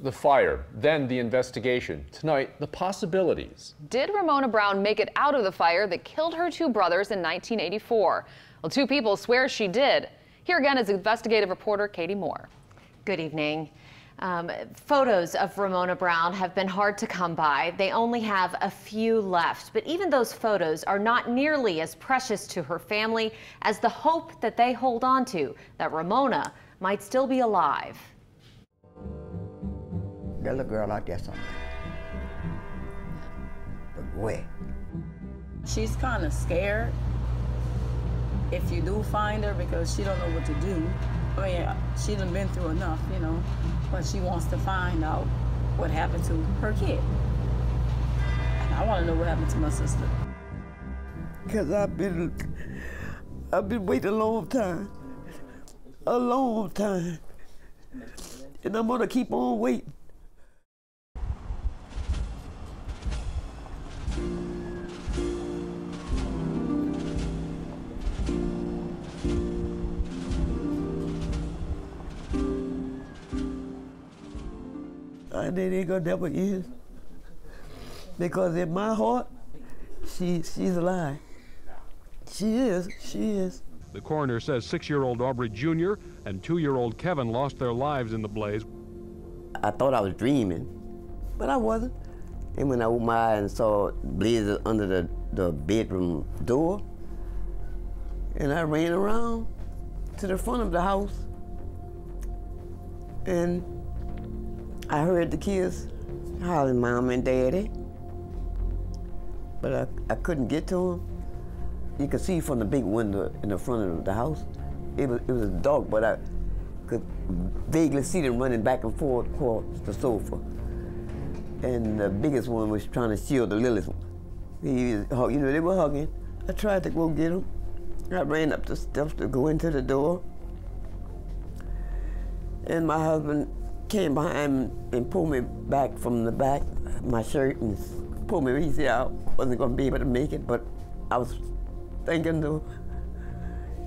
the fire, then the investigation. Tonight, the possibilities. Did Ramona Brown make it out of the fire that killed her two brothers in 1984? Well, two people swear she did. Here again is investigative reporter Katie Moore. Good evening. Photos of Ramona Brown have been hard to come by. They only have a few left, but even those photos are not nearly as precious to her family as the hope that they hold on to, that Ramona might still be alive. That little girl out there somewhere. But where? She's kind of scared if you do find her because she don't know what to do. I mean, she done been through enough, you know, but she wants to find out what happened to her kid. And I want to know what happened to my sister. Because I've been waiting a long time. A long time. And I'm gonna keep on waiting. And it ain't gonna never end. Because in my heart, she's alive. She is. The coroner says 6-year-old Aubrey Jr. and 2-year-old Kevin lost their lives in the blaze. I thought I was dreaming, but I wasn't. And when I opened my eyes and saw blazes under the bedroom door, and I ran around to the front of the house, and I heard the kids hollering, Mom and Daddy, but I couldn't get to them. You could see from the big window in the front of the house. It was dark, but I could vaguely see them running back and forth across the sofa. And the biggest one was trying to shield the littlest one. You know, they were hugging. I tried to go get them. I ran up the steps to go into the door. And my husband came behind and pulled me back from the back, my shirt, and pulled me. He said I wasn't going to be able to make it, but I was thinking to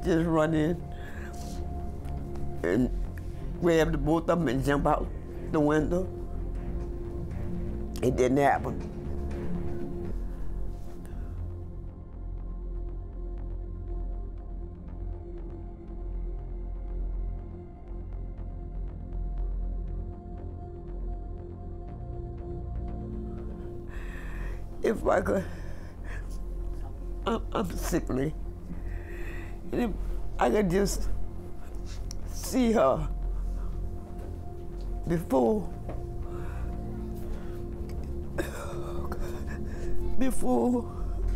just run in and grab the both of them and jump out the window. It didn't happen. If I could, I'm sickly. And if I could just see her before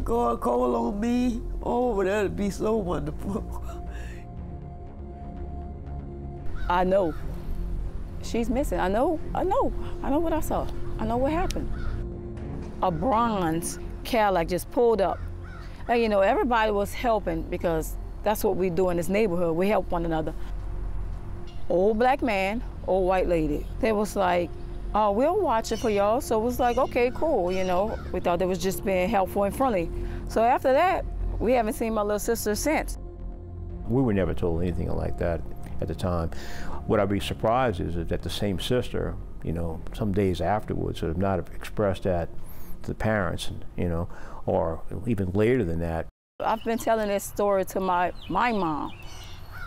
God called on me, oh, that'd be so wonderful. I know she's missing. I know what I saw. I know what happened. A bronze Cadillac just pulled up. And you know, everybody was helping because that's what we do in this neighborhood. We help one another. Old black man, old white lady. They was like, oh, we'll watch it for y'all. So it was like, okay, cool, you know. We thought they was just being helpful and friendly. So after that, we haven't seen my little sister since. We were never told anything like that at the time. What I'd be surprised is that the same sister, you know, some days afterwards would have not have expressed that to the parents, you know, or even later than that. I've been telling this story to my mom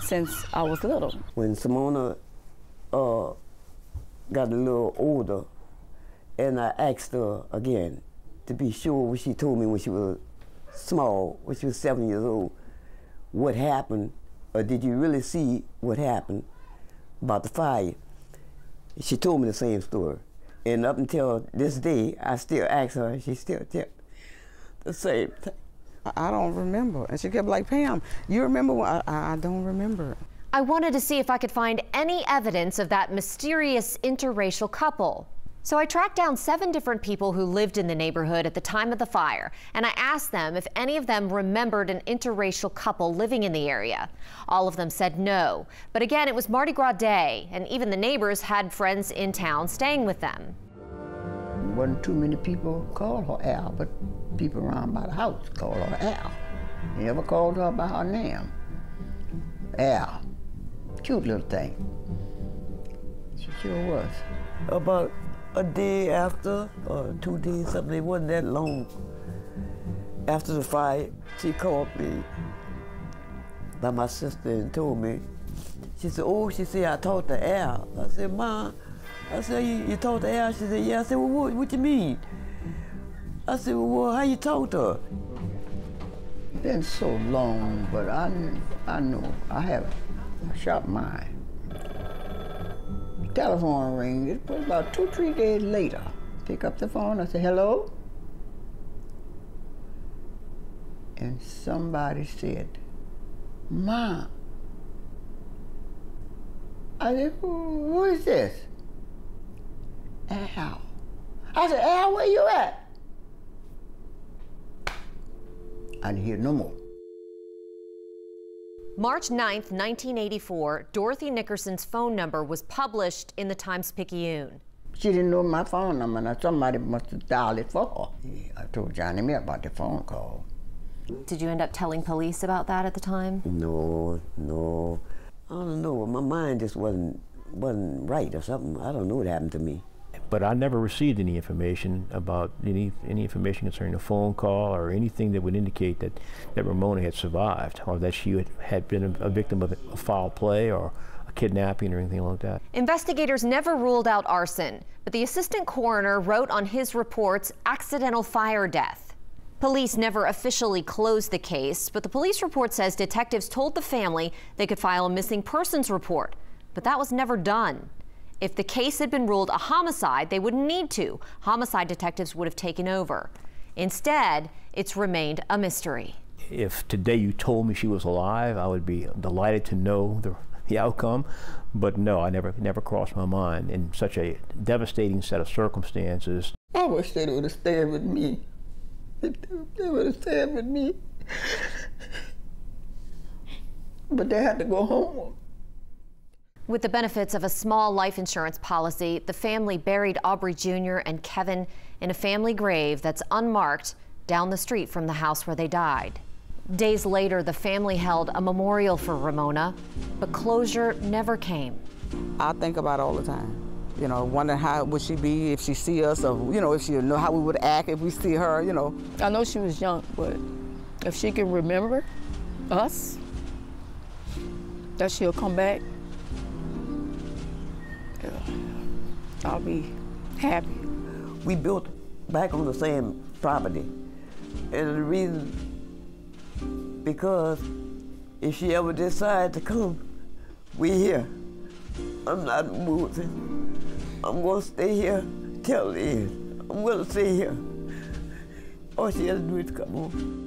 since I was little. When Simona got a little older, and I asked her again to be sure what she told me when she was small, when she was 7 years old, what happened, or did you really see what happened about the fire? She told me the same story. And up until this day, I still ask her, and she still tells the same thing. I don't remember. And she kept like, Pam, you remember when? I don't remember. I wanted to see if I could find any evidence of that mysterious interracial couple. So I tracked down 7 different people who lived in the neighborhood at the time of the fire, and I asked them if any of them remembered an interracial couple living in the area. All of them said no, but again, it was Mardi Gras Day, and even the neighbors had friends in town staying with them. Wasn't too many people called her Al, but people around by the house called her Al. They never called her by her name. Al, cute little thing. She sure was. About a day after, or 2 days, something, it wasn't that long. After the fight, she called me by my sister and told me, she said, oh, she said, I talked to Al. I said, Ma, I said, you talked to Al? She said, yeah. I said, well, what you mean? I said, well, how you talk to her? Been so long, but I know I have a sharp mind. Telephone ring, it was about 2, 3 days later. Pick up the phone, I say, hello? And somebody said, Ma. I said, who is this? Al. I said, Al, where you at? I didn't hear no more. March 9th, 1984, Dorothy Nickerson's phone number was published in the Times-Picayune. She didn't know my phone number, and somebody must have dialed it for her. I told Johnny Mill about the phone call. Did you end up telling police about that at the time? No. I don't know. My mind just wasn't right or something. I don't know what happened to me. But I never received any information about any information concerning a phone call or anything that would indicate that Ramona had survived or that she had been a victim of a foul play or a kidnapping or anything like that. Investigators never ruled out arson, but the assistant coroner wrote on his reports accidental fire death. Police never officially closed the case, but the police report says detectives told the family they could file a missing persons report, but that was never done. If the case had been ruled a homicide, they wouldn't need to. Homicide detectives would have taken over. Instead, it's remained a mystery. If today you told me she was alive, I would be delighted to know the outcome, but no, I never crossed my mind in such a devastating set of circumstances. I wish they would have stayed with me. They would have stayed with me. But they had to go home. With the benefits of a small life insurance policy, the family buried Aubrey Jr. and Kevin in a family grave that's unmarked down the street from the house where they died. Days later, the family held a memorial for Ramona, but closure never came. I think about it all the time. You know, wondering how would she be if she see us, or, you know, if she know how we would act if we see her, you know. I know she was young, but if she can remember us, that she'll come back, I'll be happy. We built back on the same property. And the reason, because if she ever decides to come, we here. I'm not moving. I'm gonna stay here till the end. I'm gonna stay here. All she has to do is come home.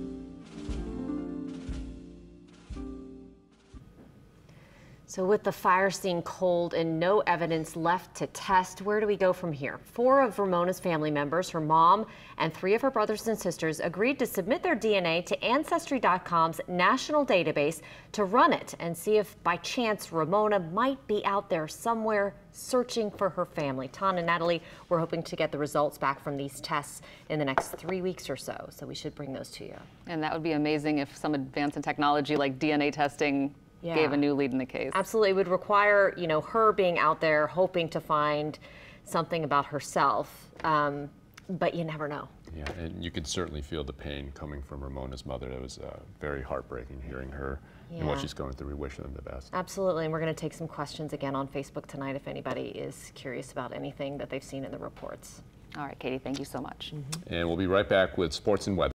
So with the fire scene cold and no evidence left to test, where do we go from here? 4 of Ramona's family members, her mom, and 3 of her brothers and sisters agreed to submit their DNA to Ancestry.com's national database to run it and see if by chance Ramona might be out there somewhere searching for her family. Ton and Natalie, we're hoping to get the results back from these tests in the next 3 weeks or so we should bring those to you. And that would be amazing if some advance in technology like DNA testing gave a new lead in the case. Absolutely. It would require, you know, her being out there hoping to find something about herself, but you never know. Yeah, and you could certainly feel the pain coming from Ramona's mother. It was very heartbreaking hearing her and what she's going through. We wish them the best. Absolutely, and we're going to take some questions again on Facebook tonight if anybody is curious about anything that they've seen in the reports. All right, Katie, thank you so much. And we'll be right back with sports and weather.